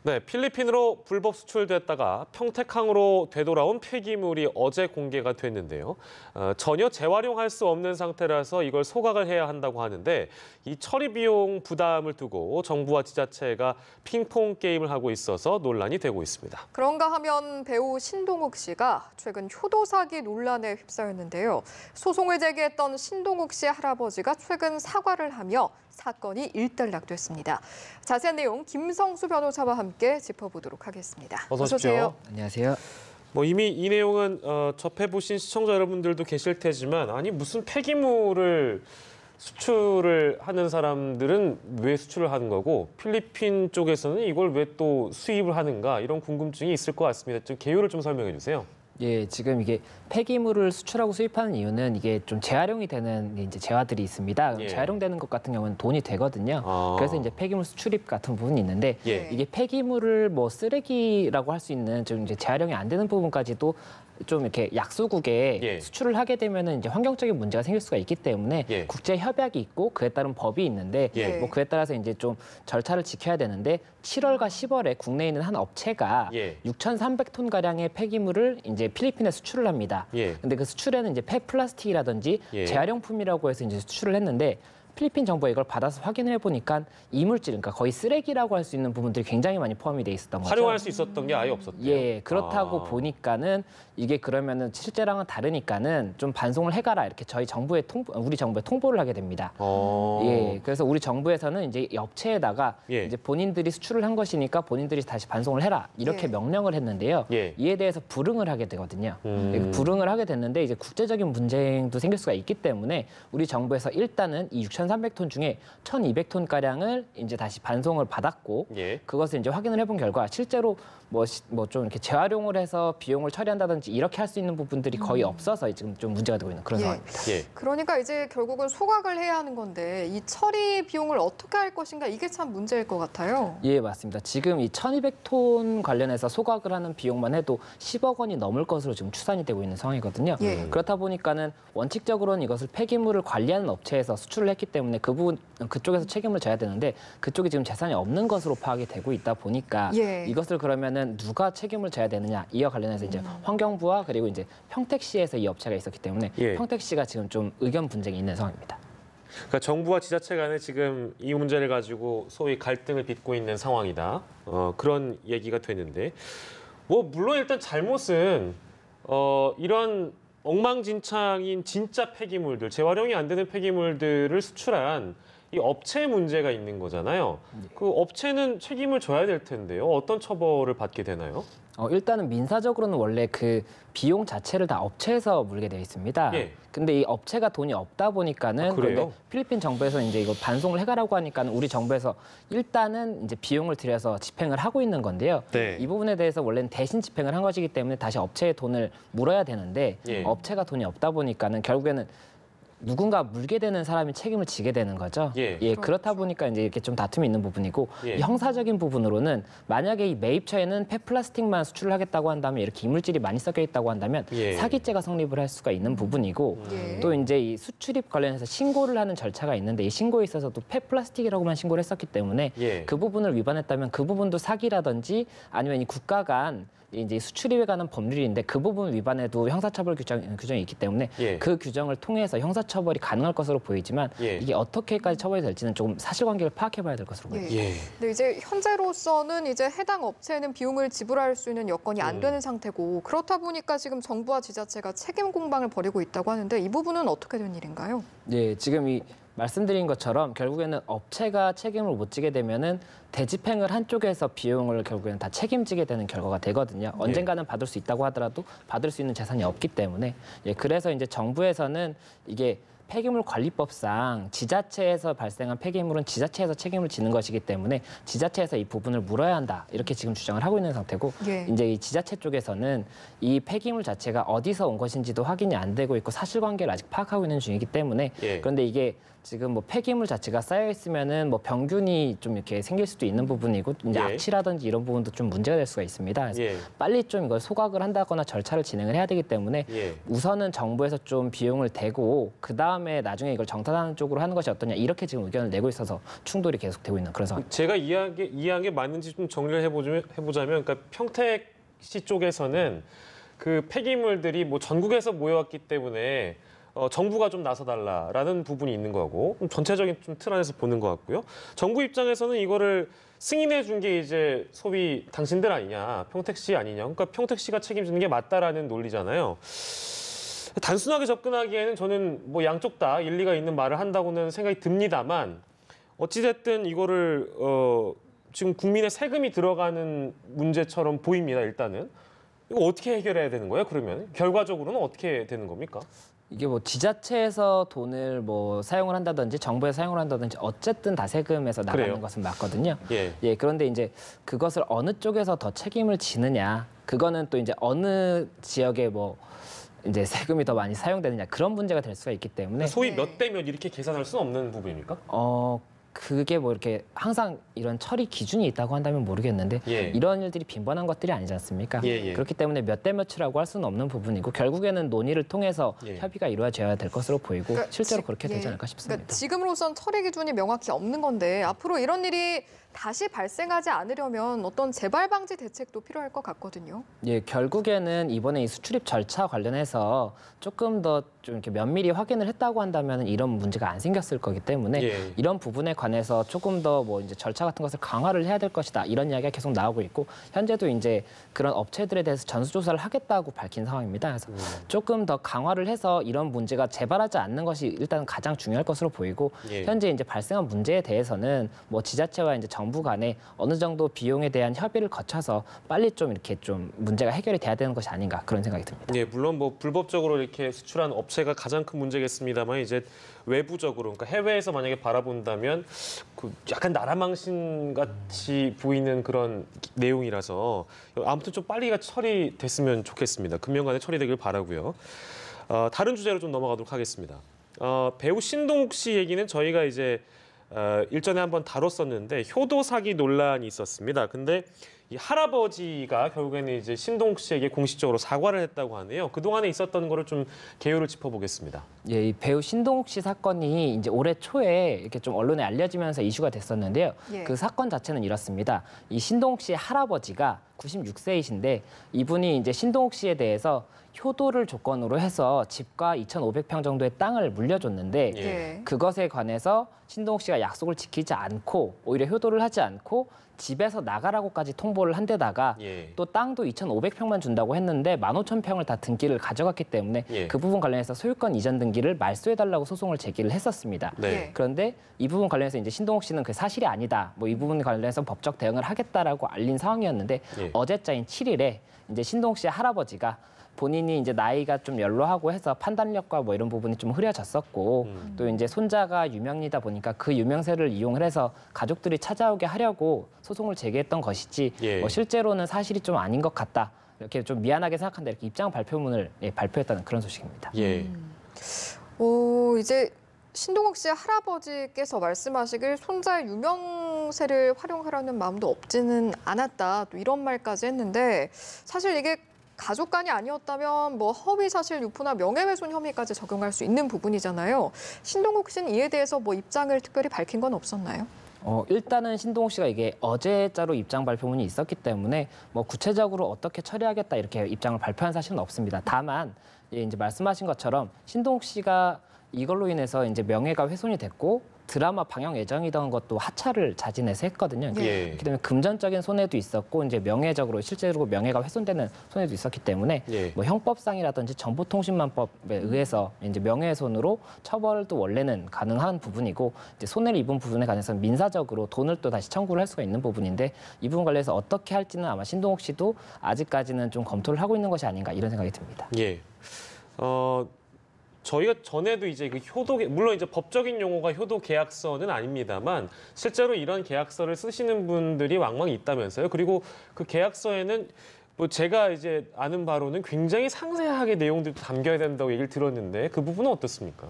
네, 필리핀으로 불법 수출됐다가 평택항으로 되돌아온 폐기물이 어제 공개가 됐는데요. 전혀 재활용할 수 없는 상태라서 이걸 소각을 해야 한다고 하는데 이 처리 비용 부담을 두고 정부와 지자체가 핑퐁 게임을 하고 있어서 논란이 되고 있습니다. 그런가 하면 배우 신동욱 씨가 최근 효도 사기 논란에 휩싸였는데요. 소송을 제기했던 신동욱 씨의 할아버지가 최근 사과를 하며 사건이 일단락됐습니다. 자세한 내용 김성수 변호사와 함께 짚어보도록 하겠습니다. 어서 오십시오. 안녕하세요. 이미 이 내용은 접해보신 시청자 여러분들도 계실 테지만 아니 무슨 폐기물을 수출을 하는 사람들은 왜 수출을 하는 거고 필리핀 쪽에서는 이걸 왜 또 수입을 하는가 이런 궁금증이 있을 것 같습니다. 좀 개요를 좀 설명해 주세요. 예, 지금 이게 폐기물을 수출하고 수입하는 이유는 이게 좀 재활용이 되는 이제 재화들이 있습니다. 예. 재활용되는 것 같은 경우는 돈이 되거든요. 그래서 이제 폐기물 수출입 같은 부분이 있는데 예. 이게 폐기물을 뭐 쓰레기라고 할 수 있는 좀 이제 재활용이 안 되는 부분까지도 좀 이렇게 약소국에 예. 수출을 하게 되면은 이제 환경적인 문제가 생길 수가 있기 때문에 예. 국제 협약이 있고 그에 따른 법이 있는데 예. 뭐 그에 따라서 이제 좀 절차를 지켜야 되는데 7월과 10월에 국내에 있는 한 업체가 예. 6,300톤 가량의 폐기물을 이제 필리핀에 수출을 합니다. 예. 근데 그 수출에는 이제 폐플라스틱이라든지 예. 재활용품이라고 해서 이제 수출을 했는데 필리핀 정부가 이걸 받아서 확인을 해보니까 이물질, 그러니까 거의 쓰레기라고 할 수 있는 부분들이 굉장히 많이 포함이 돼 있었던 거죠. 활용할 수 있었던 게 아예 없었대요. 예, 그렇다고 보니까는 이게 그러면은 실제랑은 다르니까는 좀 반송을 해가라 이렇게 저희 정부에 우리 정부에 통보를 하게 됩니다. 예, 그래서 우리 정부에서는 이제 이 업체에다가 예. 이제 본인들이 수출을 한 것이니까 본인들이 다시 반송을 해라 이렇게 예. 명령을 했는데요. 예. 이에 대해서 불응을 하게 되거든요. 불응을 하게 됐는데 이제 국제적인 분쟁도 생길 수가 있기 때문에 우리 정부에서 일단은 이 6,300톤 중에 1,200톤 가량을 이제 다시 반송을 받았고 예. 그것을 이제 확인을 해본 결과 실제로 뭐 좀 이렇게 재활용을 해서 비용을 처리한다든지 이렇게 할 수 있는 부분들이 거의 없어서 지금 좀 문제가 되고 있는 그런 예. 상황입니다. 예. 그러니까 이제 결국은 소각을 해야 하는 건데 이 처리 비용을 어떻게 할 것인가 이게 참 문제일 것 같아요. 예, 맞습니다. 지금 이 1,200톤 관련해서 소각을 하는 비용만 해도 10억 원이 넘을 것으로 지금 추산이 되고 있는 상황이거든요. 예. 그렇다 보니까는 원칙적으로는 이것을 폐기물을 관리하는 업체에서 수출을 했기 때문에 그 부분 그쪽에서 책임을 져야 되는데 그쪽이 지금 재산이 없는 것으로 파악이 되고 있다 보니까 예. 이것을 그러면은 누가 책임을 져야 되느냐 이와 관련해서 이제 환경부와 그리고 이제 평택시에서 이 업체가 있었기 때문에 예. 평택시가 지금 좀 의견 분쟁이 있는 상황입니다. 그러니까 정부와 지자체 간에 지금 이 문제를 가지고 소위 갈등을 빚고 있는 상황이다. 그런 얘기가 되는데 물론 일단 잘못은 이런 엉망진창인 진짜 폐기물들, 재활용이 안 되는 폐기물들을 수출한 이 업체의 문제가 있는 거잖아요. 그 업체는 책임을 져야 될 텐데요. 어떤 처벌을 받게 되나요? 일단은 민사적으로는 원래 그 비용 자체를 다 업체에서 물게 되어 있습니다. 예. 근데 이 업체가 돈이 없다 보니까는 그래요? 그런데 필리핀 정부에서 이제 이걸 반송을 해가라고 하니까는 우리 정부에서 일단은 이제 비용을 들여서 집행을 하고 있는 건데요. 네. 이 부분에 대해서 원래는 대신 집행을 한 것이기 때문에 다시 업체의 돈을 물어야 되는데 예. 업체가 돈이 없다 보니까는 결국에는 누군가 물게 되는 사람이 책임을 지게 되는 거죠. 예. 그렇다 보니까 이제 이렇게 좀 다툼이 있는 부분이고 예. 이 형사적인 부분으로는 만약에 이 매입처에는 폐플라스틱만 수출을 하겠다고 한다면 이렇게 이물질이 많이 섞여 있다고 한다면 예. 사기죄가 성립을 할 수가 있는 부분이고 예. 또 이제 이 수출입 관련해서 신고를 하는 절차가 있는데 이 신고에 있어서도 폐플라스틱이라고만 신고를 했었기 때문에 예. 그 부분을 위반했다면 그 부분도 사기라든지 아니면 이 국가 간 이제 수출입에 관한 법률인데 그 부분 위반에도 형사처벌 규정이 있기 때문에 예. 그 규정을 통해서 형사처벌이 가능할 것으로 보이지만 예. 이게 어떻게까지 처벌이 될지는 조금 사실관계를 파악해봐야 될 것으로 보입니다. 예. 예. 근데 이제 현재로서는 이제 해당 업체는 비용을 지불할 수 있는 여건이 안 되는 상태고 그렇다 보니까 지금 정부와 지자체가 책임 공방을 벌이고 있다고 하는데 이 부분은 어떻게 된 일인가요? 예, 지금 이 말씀드린 것처럼 결국에는 업체가 책임을 못 지게 되면은 대집행을 한쪽에서 비용을 결국에는 다 책임지게 되는 결과가 되거든요. 언젠가는 받을 수 있다고 하더라도 받을 수 있는 재산이 없기 때문에 그래서 이제 정부에서는 이게 폐기물관리법상 지자체에서 발생한 폐기물은 지자체에서 책임을 지는 것이기 때문에 지자체에서 이 부분을 물어야 한다 이렇게 지금 주장을 하고 있는 상태고 예. 이제 이 지자체 쪽에서는 이 폐기물 자체가 어디서 온 것인지도 확인이 안 되고 있고 사실관계를 아직 파악하고 있는 중이기 때문에 예. 그런데 이게 지금 뭐 폐기물 자체가 쌓여 있으면은 뭐 병균이 좀 이렇게 생길 수도 있는 부분이고 이제 예. 악취라든지 이런 부분도 좀 문제가 될 수가 있습니다. 그래서 예. 빨리 좀 이걸 소각을 한다거나 절차를 진행을 해야 되기 때문에 예. 우선은 정부에서 좀 비용을 대고 그 다음 다음에 나중에 이걸 정산하는 쪽으로 하는 것이 어떠냐 이렇게 지금 의견을 내고 있어서 충돌이 계속되고 있는 그런 상황입니다. 제가 이해한 게 맞는지 좀 정리를 해보자면, 그러니까 평택시 쪽에서는 그 폐기물들이 뭐 전국에서 모여왔기 때문에 정부가 좀 나서달라라는 부분이 있는 거고, 전체적인 좀 틀 안에서 보는 것 같고요. 정부 입장에서는 이거를 승인해 준 게 이제 소위 당신들 아니냐, 평택시 아니냐. 그러니까 평택시가 책임지는 게 맞다라는 논리잖아요. 단순하게 접근하기에는 저는 뭐 양쪽 다 일리가 있는 말을 한다고는 생각이 듭니다만, 어찌됐든 이거를 지금 국민의 세금이 들어가는 문제처럼 보입니다. 일단은 이거 어떻게 해결해야 되는 거예요? 그러면 결과적으로는 어떻게 되는 겁니까? 이게 뭐 지자체에서 돈을 뭐 사용을 한다든지 정부에서 사용을 한다든지 어쨌든 다 세금에서 나가는 그래요. 것은 맞거든요. 예. 그런데 이제 그것을 어느 쪽에서 더 책임을 지느냐, 그거는 또 이제 어느 지역에 뭐 이제 세금이 더 많이 사용되느냐 그런 문제가 될 수가 있기 때문에 소위 네. 몇 대 몇 이렇게 계산할 수는 없는 부분입니까? 그게 뭐 이렇게 항상 이런 처리 기준이 있다고 한다면 모르겠는데 예. 이런 일들이 빈번한 것들이 아니지 않습니까? 예. 그렇기 때문에 몇 대 몇이라고 할 수는 없는 부분이고 결국에는 논의를 통해서 예. 협의가 이루어져야 될 것으로 보이고 그러니까 실제로 그렇게 되지 예. 않을까 싶습니다. 그러니까 지금으로선 처리 기준이 명확히 없는 건데 앞으로 이런 일이 다시 발생하지 않으려면 어떤 재발 방지 대책도 필요할 것 같거든요. 예, 결국에는 이번에 이 수출입 절차 관련해서 조금 더 좀 이렇게 면밀히 확인을 했다고 한다면 이런 문제가 안 생겼을 거기 때문에 예. 이런 부분에 관해서 조금 더 뭐 이제 절차 같은 것을 강화를 해야 될 것이다 이런 이야기가 계속 나오고 있고 현재도 이제 그런 업체들에 대해서 전수조사를 하겠다고 밝힌 상황입니다. 그래서 조금 더 강화를 해서 이런 문제가 재발하지 않는 것이 일단 가장 중요할 것으로 보이고 예. 현재 이제 발생한 문제에 대해서는 뭐 지자체와 이제 정부 간에 어느 정도 비용에 대한 협의를 거쳐서 빨리 좀 이렇게 좀 문제가 해결이 돼야 되는 것이 아닌가 그런 생각이 듭니다. 예, 물론 뭐 불법적으로 이렇게 수출한 업체가 가장 큰 문제겠습니다만 이제 외부적으로, 그러니까 해외에서 만약에 바라본다면 그 약간 나라망신 같이 보이는 그런 내용이라서 아무튼 좀 빨리가 처리됐으면 좋겠습니다. 금년간에 처리되길 바라고요. 다른 주제로 좀 넘어가도록 하겠습니다. 배우 신동욱 씨 얘기는 저희가 이제 일전에 한번 다뤘었는데 효도 사기 논란이 있었습니다. 근데 이 할아버지가 결국에는 이제 신동욱 씨에게 공식적으로 사과를 했다고 하네요. 그동안에 있었던 거를 좀 개요를 짚어보겠습니다. 예, 이 배우 신동욱 씨 사건이 이제 올해 초에 이렇게 좀 언론에 알려지면서 이슈가 됐었는데요. 예. 그 사건 자체는 이렇습니다. 이 신동욱 씨의 할아버지가 96세이신데 이분이 이제 신동욱 씨에 대해서 효도를 조건으로 해서 집과 2,500평 정도의 땅을 물려줬는데 예. 예. 그것에 관해서 신동욱 씨가 약속을 지키지 않고 오히려 효도를 하지 않고 집에서 나가라고까지 통보를 한 데다가 예. 또 땅도 2,500평만 준다고 했는데 15,000평을 다 등기를 가져갔기 때문에 예. 그 부분 관련해서 소유권 이전 등기를 말소해달라고 소송을 제기를 했었습니다. 네. 예. 그런데 이 부분 관련해서 이제 신동욱 씨는 그 사실이 아니다. 뭐 이 부분 관련해서 법적 대응을 하겠다라고 알린 상황이었는데 예. 어제자인 7일에 이제 신동욱 씨의 할아버지가 본인이 이제 나이가 좀 연로하고 해서 판단력과 뭐 이런 부분이 좀 흐려졌었고 또 이제 손자가 유명이다 보니까 그 유명세를 이용을 해서 가족들이 찾아오게 하려고 소송을 제기했던 것이지 예. 뭐 실제로는 사실이 좀 아닌 것 같다. 이렇게 좀 미안하게 생각한다. 이렇게 입장 발표문을 발표했다는 그런 소식입니다. 예. 이제 신동욱 씨의 할아버지께서 말씀하시길 손자의 유명세를 활용하려는 마음도 없지는 않았다. 또 이런 말까지 했는데 사실 이게 가족간이 아니었다면 뭐 허위사실 유포나 명예훼손 혐의까지 적용할 수 있는 부분이잖아요. 신동욱 씨는 이에 대해서 뭐 입장을 특별히 밝힌 건 없었나요? 일단은 신동욱 씨가 이게 어제자로 입장 발표문이 있었기 때문에 뭐 구체적으로 어떻게 처리하겠다 이렇게 입장을 발표한 사실은 없습니다. 다만 이제 말씀하신 것처럼 신동욱 씨가 이걸로 인해서 이제 명예가 훼손이 됐고 드라마 방영 예정이던 것도 하차를 자진해서 했거든요. 예. 그렇기 때문에 금전적인 손해도 있었고 이제 명예적으로 실제로 명예가 훼손되는 손해도 있었기 때문에 예. 뭐 형법상이라든지 정보통신망법에 의해서 이제 명예훼손으로 처벌도 원래는 가능한 부분이고 이제 손해를 입은 부분에 관해서는 민사적으로 돈을 또 다시 청구를 할 수가 있는 부분인데 이 부분 관련해서 어떻게 할지는 아마 신동욱 씨도 아직까지는 좀 검토를 하고 있는 것이 아닌가 이런 생각이 듭니다. 예. 저희가 전에도 이제 그 물론 이제 법적인 용어가 효도 계약서는 아닙니다만 실제로 이런 계약서를 쓰시는 분들이 왕왕 있다면서요. 그리고 그 계약서에는 뭐 제가 이제 아는 바로는 굉장히 상세하게 내용들도 담겨야 된다고 얘기를 들었는데 그 부분은 어떻습니까?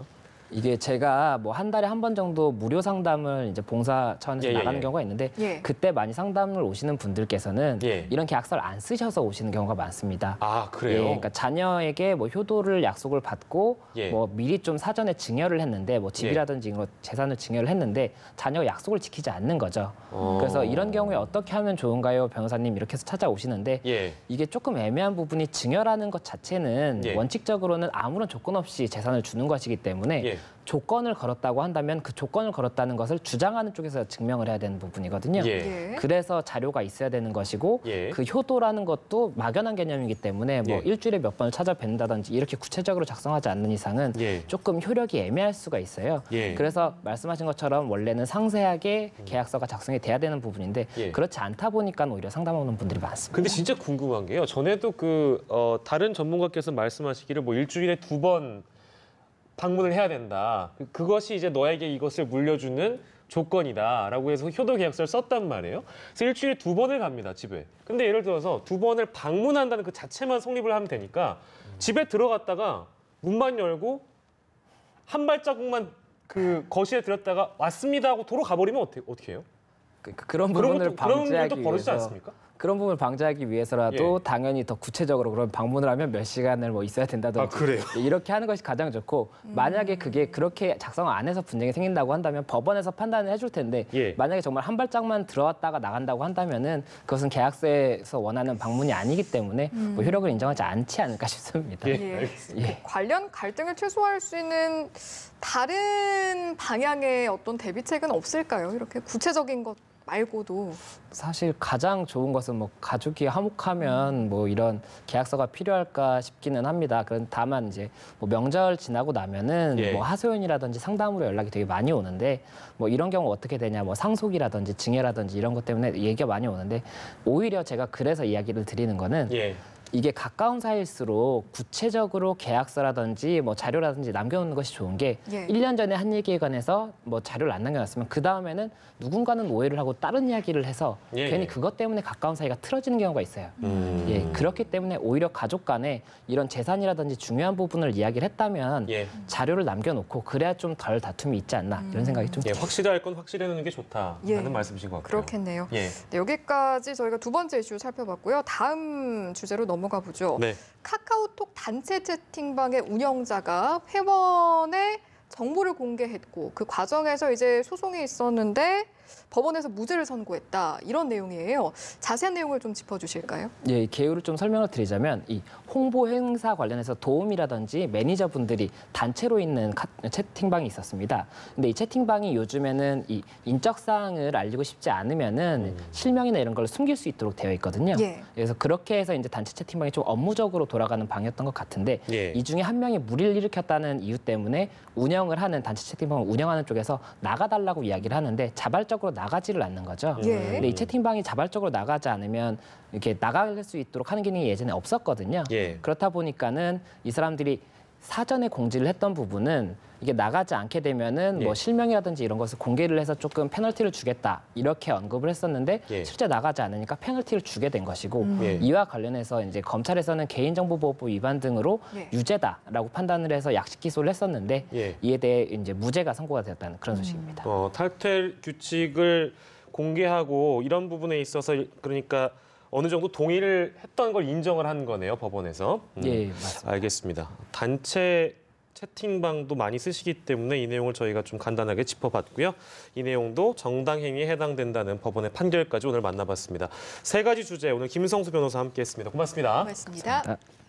이게 제가 뭐 한 달에 한 번 정도 무료 상담을 이제 봉사 차원에서 예, 나가는 예. 경우가 있는데 예. 그때 많이 상담을 오시는 분들께서는 예. 이런 계약서를 안 쓰셔서 오시는 경우가 많습니다. 아, 그래요? 예, 그러니까 자녀에게 뭐 효도를 약속을 받고 예. 뭐 미리 좀 사전에 증여를 했는데 뭐 집이라든지 이런 거 재산을 증여를 했는데 자녀가 약속을 지키지 않는 거죠. 그래서 이런 경우에 어떻게 하면 좋은가요, 변호사님 이렇게 해서 찾아오시는데 예. 이게 조금 애매한 부분이 증여라는 것 자체는 예. 원칙적으로는 아무런 조건 없이 재산을 주는 것이기 때문에 예. 조건을 걸었다고 한다면 그 조건을 걸었다는 것을 주장하는 쪽에서 증명을 해야 되는 부분이거든요. 예. 예. 그래서 자료가 있어야 되는 것이고 예. 그 효도라는 것도 막연한 개념이기 때문에 뭐 예. 일주일에 몇 번을 찾아뵙는다든지 이렇게 구체적으로 작성하지 않는 이상은 예. 조금 효력이 애매할 수가 있어요. 예. 그래서 말씀하신 것처럼 원래는 상세하게 계약서가 작성이 돼야 되는 부분인데 예. 그렇지 않다 보니까 오히려 상담하는 분들이 많습니다. 근데 진짜 궁금한 게요. 전에도 다른 전문가께서 말씀하시기를 뭐 일주일에 2번 방문을 해야 된다. 그것이 이제 너에게 이것을 물려주는 조건이다라고 해서 효도 계약서를 썼단 말이에요. 그래서 일주일에 2번을 갑니다, 집에. 근데 예를 들어서 2번을 방문한다는 그 자체만 성립을 하면 되니까 집에 들어갔다가 문만 열고 한 발자국만 그 거실에 들었다가 왔습니다 하고 도로 가버리면 어떻게 해요? 그런 부분을 그런 방지하기 일도 벌어지지 위해서 않습니까? 그런 부분을 방지하기 위해서라도 예. 당연히 더 구체적으로 그런 방문을 하면 몇 시간을 뭐 있어야 된다든지 아, 그래요? 이렇게 하는 것이 가장 좋고 만약에 그게 그렇게 작성 안 해서 분쟁이 생긴다고 한다면 법원에서 판단을 해줄 텐데 예. 만약에 정말 한 발짝만 들어왔다가 나간다고 한다면은 그것은 계약서에서 원하는 방문이 아니기 때문에 뭐 효력을 인정하지 않지 않을까 싶습니다. 예. 예. 알겠습니다. 예. 관련 갈등을 최소화할 수 있는 다른 방향의 어떤 대비책은 없을까요? 이렇게 구체적인 것 말고도. 사실 가장 좋은 것은 뭐 가족이 화목하면 뭐 이런 계약서가 필요할까 싶기는 합니다. 그런 다만 이제 뭐 명절 지나고 나면은 예. 뭐 하소연이라든지 상담으로 연락이 되게 많이 오는데 뭐 이런 경우 어떻게 되냐 뭐 상속이라든지 증여라든지 이런 것 때문에 얘기가 많이 오는데 오히려 제가 그래서 이야기를 드리는 거는 예. 이게 가까운 사이일수록 구체적으로 계약서라든지 뭐 자료라든지 남겨놓는 것이 좋은 게 예. 1년 전에 한 얘기에 관해서 뭐 자료를 안 남겨놨으면 그 다음에는 누군가는 오해를 하고 다른 이야기를 해서 예, 괜히 예. 그것 때문에 가까운 사이가 틀어지는 경우가 있어요. 예, 그렇기 때문에 오히려 가족 간에 이런 재산이라든지 중요한 부분을 이야기를 했다면 예. 자료를 남겨놓고 그래야 좀 덜 다툼이 있지 않나 이런 생각이 좀 예, 확실할 건 확실해놓는 게 좋다라는 예. 말씀이신 것 같아요. 그렇겠네요. 예. 네, 여기까지 저희가 두 번째 이슈 살펴봤고요. 다음 주제로 넘어가 보죠. 네. 카카오톡 단체 채팅방의 운영자가 회원의 정보를 공개했고 그 과정에서 이제 소송이 있었는데 법원에서 무죄를 선고했다. 이런 내용이에요. 자세한 내용을 좀 짚어주실까요? 예, 이 개요를 좀 설명을 드리자면 이 홍보 행사 관련해서 도움이라든지 매니저분들이 단체로 있는 채팅방이 있었습니다. 근데 이 채팅방이 요즘에는 이 인적 사항을 알리고 싶지 않으면은 실명이나 이런 걸 숨길 수 있도록 되어 있거든요. 예. 그래서 그렇게 해서 이제 단체 채팅방이 좀 업무적으로 돌아가는 방이었던 것 같은데 예. 이 중에 한 명이 무리를 일으켰다는 이유 때문에 운영을 하는 단체 채팅방을 운영하는 쪽에서 나가달라고 이야기를 하는데 자발적으로 나가지를 않는 거죠. 예. 근데 이 채팅방이 자발적으로 나가지 않으면 이렇게 나갈 수 있도록 하는 기능이 예전에 없었거든요. 예. 그렇다 보니까는 이 사람들이 사전에 공지를 했던 부분은 이게 나가지 않게 되면은 예. 뭐 실명이라든지 이런 것을 공개를 해서 조금 페널티를 주겠다 이렇게 언급을 했었는데 예. 실제 나가지 않으니까 페널티를 주게 된 것이고 예. 이와 관련해서 이제 검찰에서는 개인정보보호법 위반 등으로 예. 유죄다라고 판단을 해서 약식 기소를 했었는데 예. 이에 대해 이제 무죄가 선고가 되었다는 그런 소식입니다. 탈퇴 규칙을 공개하고 이런 부분에 있어서 그러니까 어느 정도 동의를 했던 걸 인정을 한 거네요, 법원에서. 예, 맞습니다. 알겠습니다. 단체 채팅방도 많이 쓰시기 때문에 이 내용을 저희가 좀 간단하게 짚어봤고요. 이 내용도 정당행위에 해당된다는 법원의 판결까지 오늘 만나봤습니다. 세 가지 주제 오늘 김성수 변호사 함께했습니다. 고맙습니다. 고맙습니다. 감사합니다.